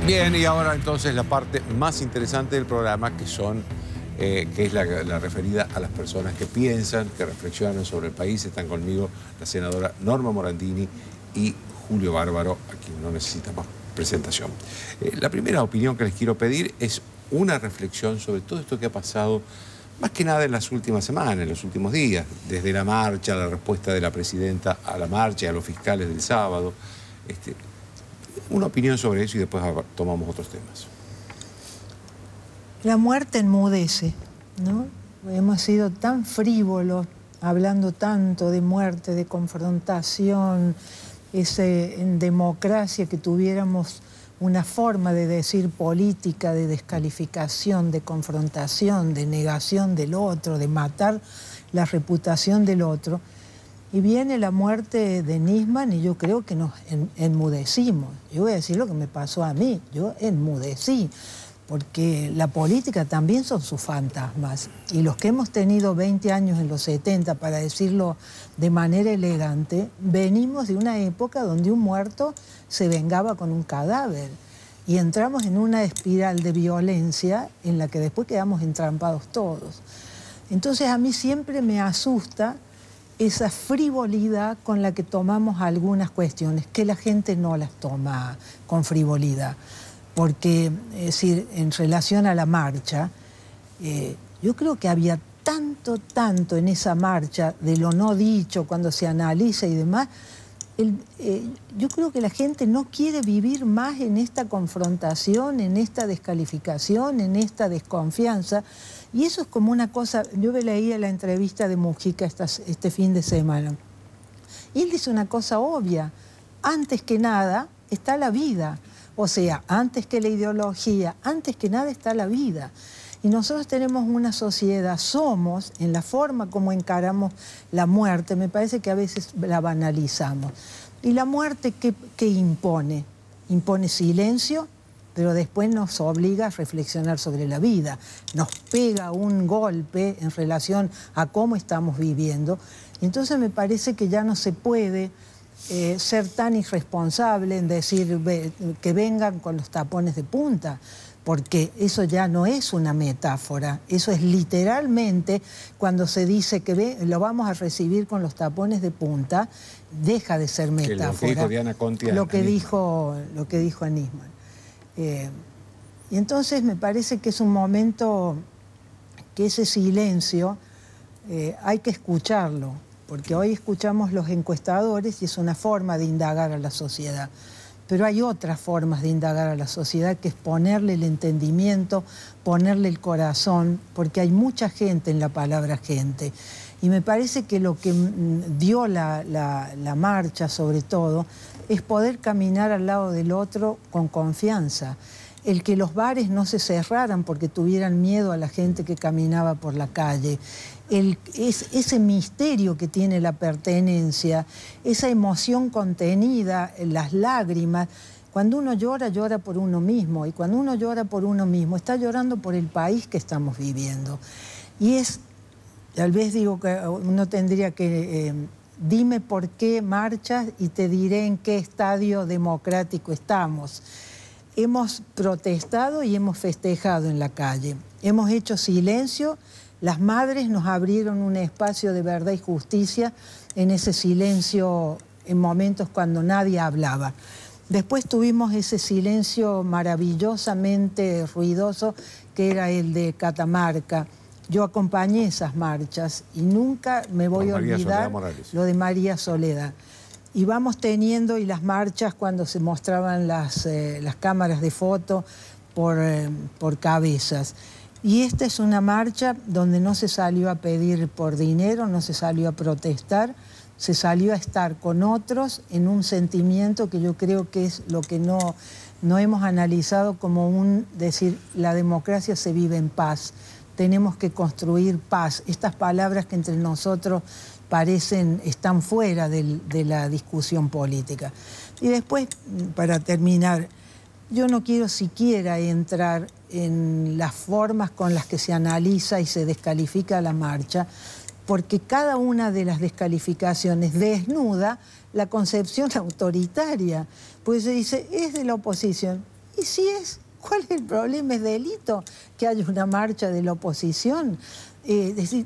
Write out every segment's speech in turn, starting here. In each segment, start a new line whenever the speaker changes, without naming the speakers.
Bien, y ahora entonces la parte más interesante del programa, que es la referida a las personas que piensan, que reflexionan sobre el país. Están conmigo la senadora Norma Morandini y Julio Bárbaro, a quien no necesita más presentación. La primera opinión que les quiero pedir es una reflexión sobre todo esto que ha pasado, más que nada en las últimas semanas, en los últimos días, desde la marcha, la respuesta de la presidenta a la marcha y a los fiscales del sábado. Una opinión sobre eso y después tomamos otros temas.
La muerte enmudece, ¿no? Hemos sido tan frívolos, hablando tanto de muerte, de confrontación, en democracia que tuviéramos una forma de decir política, de descalificación, de confrontación, de negación del otro, de matar la reputación del otro. Y viene la muerte de Nisman y yo creo que nos enmudecimos. Yo voy a decir lo que me pasó a mí, yo enmudecí, porque la política también son sus fantasmas. Y los que hemos tenido 20 años en los 70, para decirlo de manera elegante, venimos de una época donde un muerto se vengaba con un cadáver. Y entramos en una espiral de violencia en la que después quedamos entrampados todos. Entonces a mí siempre me asusta esa frivolidad con la que tomamos algunas cuestiones, que la gente no las toma con frivolidad. Porque, es decir, en relación a la marcha, yo creo que había tanto en esa marcha de lo no dicho, cuando se analiza y demás. Yo creo que la gente no quiere vivir más en esta confrontación, en esta descalificación, en esta desconfianza. Y eso es como una cosa. Yo leía la entrevista de Mujica este fin de semana. Y él dice una cosa obvia. Antes que nada está la vida. O sea, antes que la ideología, antes que nada está la vida. Y nosotros tenemos una sociedad, somos, en la forma como encaramos la muerte, me parece que a veces la banalizamos. Y la muerte, ¿qué impone? Impone silencio, pero después nos obliga a reflexionar sobre la vida. Nos pega un golpe en relación a cómo estamos viviendo. Entonces me parece que ya no se puede ser tan irresponsable en decir que vengan con los tapones de punta, porque eso ya no es una metáfora, eso es literalmente cuando se dice que lo vamos a recibir con los tapones de punta, deja de ser metáfora.
Lo que dijo Diana Conti
lo que dijo a Nisman. Y entonces me parece que es un momento que ese silencio hay que escucharlo, porque hoy escuchamos los encuestadores y es una forma de indagar a la sociedad. Pero hay otras formas de indagar a la sociedad, que es ponerle el entendimiento, ponerle el corazón, porque hay mucha gente en la palabra gente. Y me parece que lo que dio la marcha, sobre todo, es poder caminar al lado del otro con confianza. El que los bares no se cerraran porque tuvieran miedo a la gente que caminaba por la calle. Ese misterio que tiene la pertenencia, esa emoción contenida, las lágrimas. Cuando uno llora, llora por uno mismo. Y cuando uno llora por uno mismo, está llorando por el país que estamos viviendo. Y tal vez digo que uno tendría que... dime por qué marchas y te diré en qué estadio democrático estamos. Hemos protestado y hemos festejado en la calle. Hemos hecho silencio. Las madres nos abrieron un espacio de verdad y justicia en ese silencio, en momentos cuando nadie hablaba. Después tuvimos ese silencio maravillosamente ruidoso que era el de Catamarca. Yo acompañé esas marchas y nunca me voy a olvidar lo de María Soledad. Y vamos teniendo, y las marchas cuando se mostraban las cámaras de foto por cabezas. Y esta es una marcha donde no se salió a pedir por dinero, no se salió a protestar, se salió a estar con otros en un sentimiento que yo creo que es lo que no hemos analizado como decir, la democracia se vive en paz, tenemos que construir paz. Estas palabras que entre nosotros están fuera de la discusión política. Y después, para terminar, yo no quiero siquiera entrar en las formas con las que se analiza y se descalifica la marcha, porque cada una de las descalificaciones desnuda la concepción autoritaria. Pues se dice, es de la oposición. Y si es, ¿cuál es el problema? ¿Es delito que haya una marcha de la oposición? Es decir,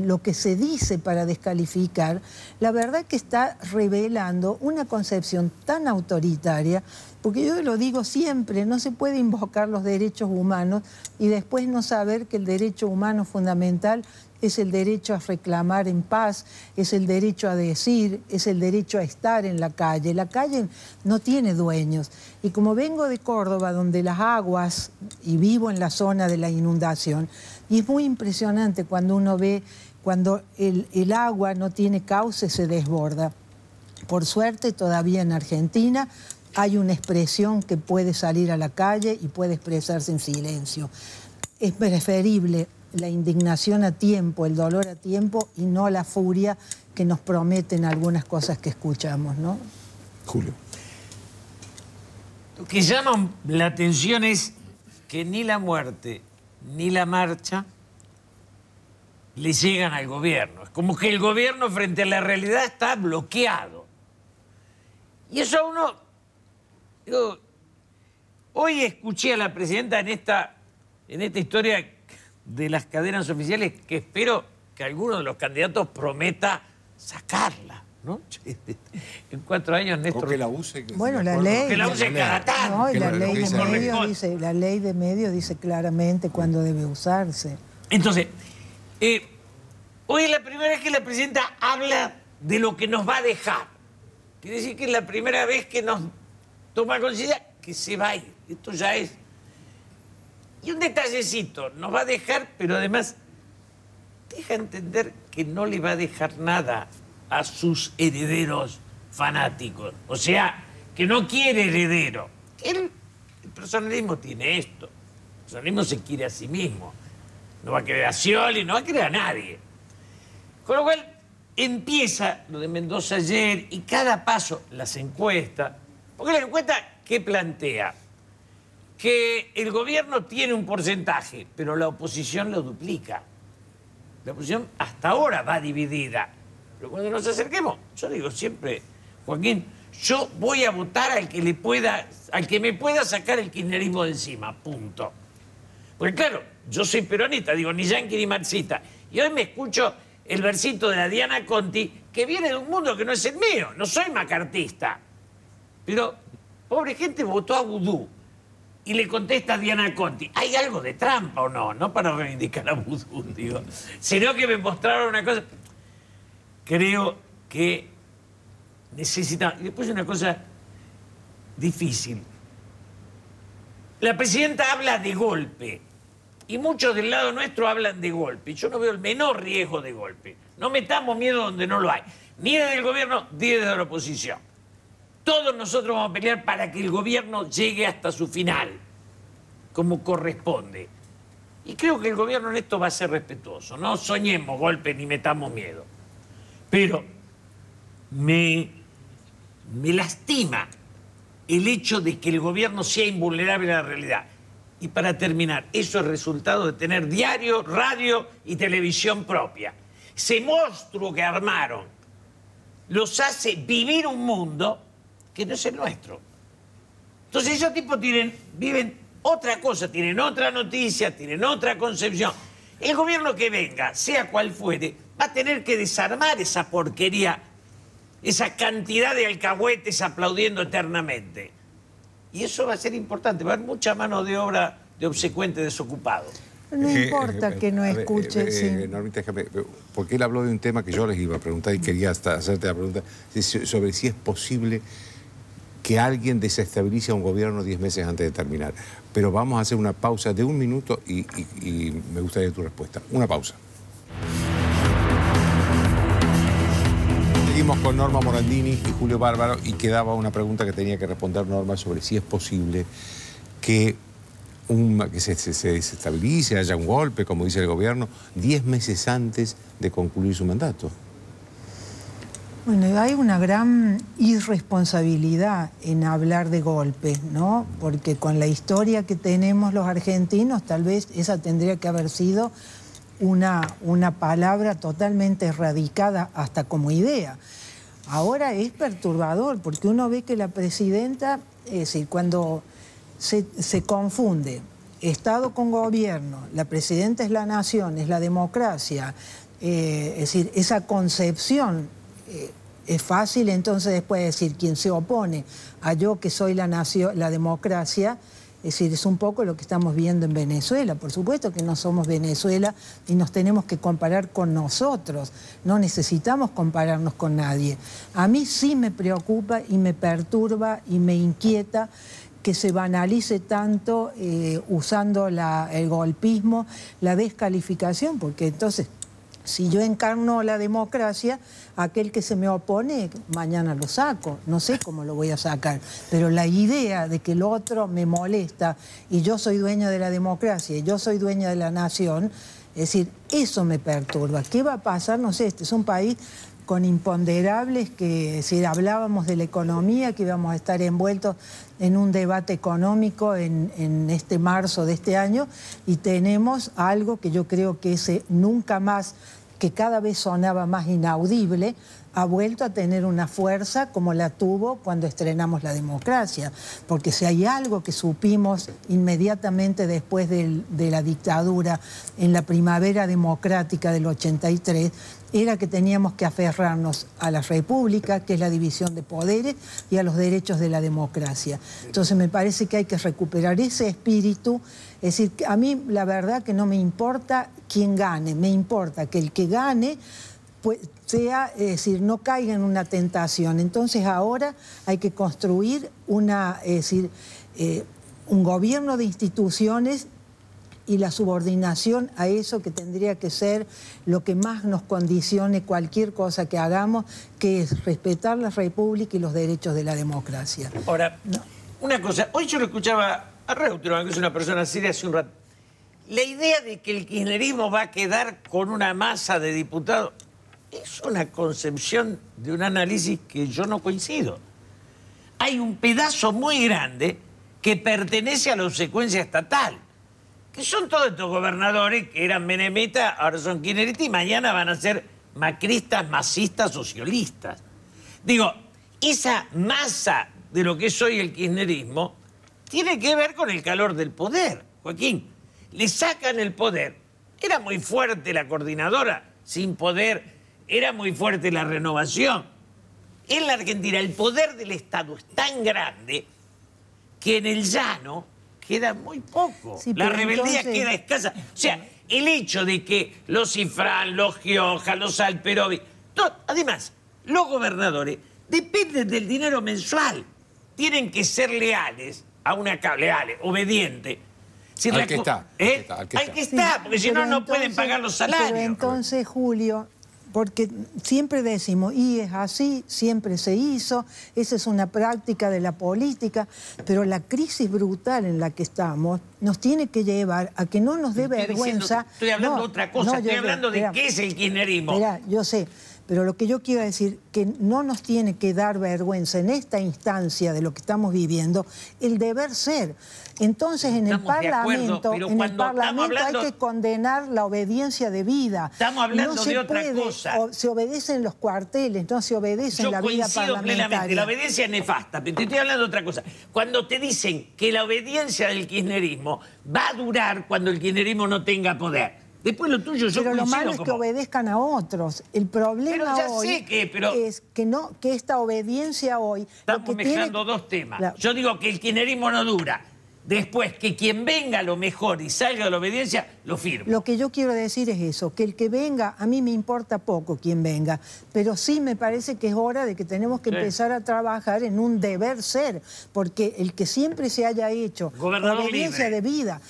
lo que se dice para descalificar, la verdad que está revelando una concepción tan autoritaria, porque yo lo digo siempre, no se puede invocar los derechos humanos y después no saber que el derecho humano fundamental es el derecho a reclamar en paz, es el derecho a decir, es el derecho a estar en la calle. La calle no tiene dueños. Y como vengo de Córdoba, donde las aguas, y vivo en la zona de la inundación, y es muy impresionante cuando uno ve, cuando el agua no tiene cauce, se desborda. Por suerte, todavía en Argentina hay una expresión que puede salir a la calle y puede expresarse en silencio. Es preferible la indignación a tiempo, el dolor a tiempo y no la furia que nos prometen algunas cosas que escuchamos, ¿no?
Julio.
Lo que llama la atención es que ni la muerte ni la marcha le llegan al gobierno. Es como que el gobierno frente a la realidad está bloqueado. Y eso a uno... Digo, hoy escuché a la presidenta en esta historia de las cadenas oficiales, que espero que alguno de los candidatos prometa sacarla, ¿no? En 4 años, Néstor...
O que la use.
Bueno, la ley...
Que la use cada tanto.
No, y la ley de medios dice claramente cuándo debe usarse.
Entonces, hoy es la primera vez que la presidenta habla de lo que nos va a dejar. Quiere decir que es la primera vez que nos toma conciencia que se va a ir. Esto ya es... Y un detallecito, nos va a dejar, pero además deja entender que no le va a dejar nada a sus herederos fanáticos. O sea, que no quiere heredero. El personalismo tiene esto. El personalismo se quiere a sí mismo. No va a querer a Scioli, no va a querer a nadie. Con lo cual empieza lo de Mendoza ayer y cada paso, las encuestas. Porque la encuesta, ¿qué plantea? Que el gobierno tiene un porcentaje, pero la oposición lo duplica. La oposición hasta ahora va dividida. Pero cuando nos acerquemos, yo digo siempre, Joaquín, yo voy a votar al que me pueda sacar el kirchnerismo de encima, punto. Porque claro, yo soy peronista, digo, ni yanqui ni marxista. Y hoy me escucho el versito de la Diana Conti, que viene de un mundo que no es el mío, no soy macartista. Pero, pobre gente, votó a Vudú. Y le contesta a Diana Conti, ¿hay algo de trampa o no? No para reivindicar a Vudú, digo, sino que me mostraron una cosa. Creo que necesitamos... Y después una cosa difícil. La presidenta habla de golpe. Y muchos del lado nuestro hablan de golpe. Yo no veo el menor riesgo de golpe. No metamos miedo donde no lo hay. Ni desde el gobierno, ni desde la oposición. Todos nosotros vamos a pelear para que el gobierno llegue hasta su final, como corresponde. Y creo que el gobierno en esto va a ser respetuoso. No soñemos golpes ni metamos miedo. Pero me lastima el hecho de que el gobierno sea invulnerable a la realidad. Y para terminar, eso es resultado de tener diario, radio y televisión propia. Ese monstruo que armaron los hace vivir un mundo que no es el nuestro. Entonces esos tipos viven otra cosa, tienen otra noticia, tienen otra concepción. El gobierno que venga, sea cual fuere, va a tener que desarmar esa porquería, esa cantidad de alcahuetes aplaudiendo eternamente. Y eso va a ser importante, va a haber mucha mano de obra de obsecuente desocupado.
No importa que no escuche, sí.
Normita, déjame, porque él habló de un tema que yo les iba a preguntar y quería hacerte la pregunta sobre si es posible que alguien desestabilice a un gobierno 10 meses antes de terminar. Pero vamos a hacer una pausa de 1 minuto y me gustaría tu respuesta. Una pausa. Seguimos con Norma Morandini y Julio Bárbaro y quedaba una pregunta que tenía que responder Norma sobre si es posible que se desestabilice, haya un golpe, como dice el gobierno, 10 meses antes de concluir su mandato.
Bueno, hay una gran irresponsabilidad en hablar de golpes, ¿no? Porque con la historia que tenemos los argentinos, tal vez esa tendría que haber sido una palabra totalmente erradicada hasta como idea. Ahora es perturbador, porque uno ve que la presidenta, es decir, cuando se confunde Estado con gobierno, la presidenta es la nación, es la democracia, es decir, esa concepción es fácil entonces después decir quien se opone a yo que soy la nación, la democracia. Es decir, es un poco lo que estamos viendo en Venezuela. Por supuesto que no somos Venezuela y nos tenemos que comparar con nosotros. No necesitamos compararnos con nadie. A mí sí me preocupa y me perturba y me inquieta que se banalice tanto usando el golpismo, la descalificación, porque entonces, si yo encarno la democracia, aquel que se me opone, mañana lo saco. No sé cómo lo voy a sacar. Pero la idea de que el otro me molesta y yo soy dueña de la democracia y yo soy dueña de la nación, es decir, eso me perturba. ¿Qué va a pasar? No sé, este es un país con imponderables que, si hablábamos de la economía, que íbamos a estar envueltos en un debate económico en este marzo de este año, y tenemos algo que yo creo que ese nunca más, que cada vez sonaba más inaudible, ha vuelto a tener una fuerza como la tuvo cuando estrenamos la democracia. Porque si hay algo que supimos inmediatamente después de la dictadura, en la primavera democrática del 83, era que teníamos que aferrarnos a la república, que es la división de poderes, y a los derechos de la democracia. Entonces me parece que hay que recuperar ese espíritu. Es decir, a mí la verdad que no me importa quién gane, me importa que el que gane pues, sea, es decir, no caiga en una tentación. Entonces ahora hay que construir un gobierno de instituciones y la subordinación a eso que tendría que ser lo que más nos condicione cualquier cosa que hagamos, que es respetar la república y los derechos de la democracia.
Ahora, una cosa, hoy yo lo escuchaba a Reutemann, que es una persona seria, hace un rato. La idea de que el kirchnerismo va a quedar con una masa de diputados es una concepción de un análisis que yo no coincido. Hay un pedazo muy grande que pertenece a la obsecuencia estatal, que son todos estos gobernadores que eran menemistas, ahora son kirchneristas y mañana van a ser macristas, masistas, socialistas. Digo, esa masa de lo que es hoy el kirchnerismo tiene que ver con el calor del poder. Joaquín, le sacan el poder. Era muy fuerte la coordinadora, sin poder, era muy fuerte la renovación. En la Argentina el poder del Estado es tan grande que en el llano queda muy poco. Sí, la rebeldía entonces queda escasa. O sea, el hecho de que los Cifrán, los Gioja, los Alperovi, además, los gobernadores dependen del dinero mensual. Tienen que ser leales a una leales, obedientes. Si
al que está.
Al que está, porque si no, no pueden pagar los salarios.
Pero entonces, Julio, porque siempre decimos, y es así, siempre se hizo, esa es una práctica de la política, pero la crisis brutal en la que estamos nos tiene que llevar a que no nos dé vergüenza.
Estoy hablando de otra cosa, estoy hablando de qué es el kirchnerismo.
Mirá, yo sé, pero lo que yo quiero decir, que no nos tiene que dar vergüenza en esta instancia de lo que estamos viviendo, el deber ser. Entonces, en el Parlamento hay que condenar la obediencia debida.
Estamos hablando de otra cosa.
Se obedecen los cuarteles, no se obedece en la vida parlamentaria.
Plenamente, la obediencia es nefasta, pero te estoy hablando de otra cosa. Cuando te dicen que la obediencia del kirchnerismo va a durar cuando el kirchnerismo no tenga poder. Después lo tuyo yo
pero lo malo es que obedezcan a otros. El problema hoy es que esta obediencia hoy...
Estamos mezclando dos temas. Yo digo que el kirchnerismo no dura. Después, que quien venga a lo mejor y salga de la obediencia, lo firmo.
Lo que yo quiero decir es eso, que el que venga, a mí me importa poco quién venga, pero sí me parece que es hora de que tenemos que empezar a trabajar en un deber ser, porque el que siempre se haya hecho la obediencia de vida,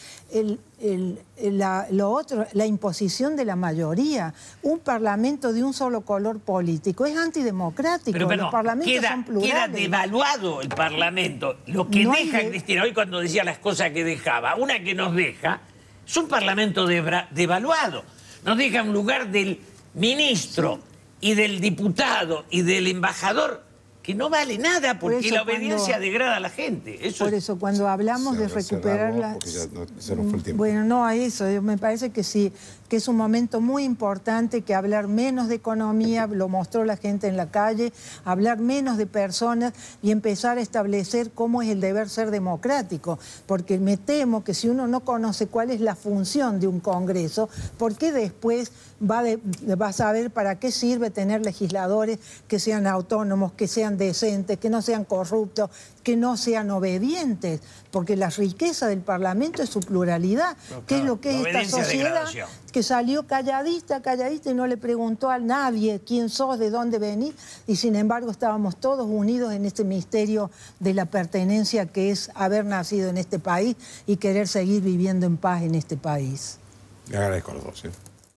lo otro, la imposición de la mayoría, un parlamento de un solo color político, es antidemocrático.
Pero,
los parlamentos son plurales.
Queda devaluado el parlamento. Lo que deja Cristina hoy cuando decía las cosas que dejaba, una que nos deja, es un parlamento devaluado. Nos deja en lugar del ministro y del diputado y del embajador que no vale nada porque
Por eso
la obediencia degrada a la gente. Eso
Por
es-
eso, cuando hablamos de recuperar la...
Porque ya se nos fue el tiempo.
Bueno, no a eso, me parece que sí, que es un momento muy importante, que hablar menos de economía, lo mostró la gente en la calle, hablar menos de personas y empezar a establecer cómo es el deber ser democrático, porque me temo que si uno no conoce cuál es la función de un Congreso, ¿por qué después va a saber para qué sirve tener legisladores que sean autónomos, que sean decentes, que no sean corruptos, que no sean obedientes? Porque la riqueza del Parlamento es su pluralidad, que es lo que
la
es esta
obediencia de
sociedad
degradación.
que salió calladita y no le preguntó a nadie quién sos, de dónde venís, y sin embargo estábamos todos unidos en este misterio de la pertenencia que es haber nacido en este país y querer seguir viviendo en paz en este país.
Le agradezco a los dos.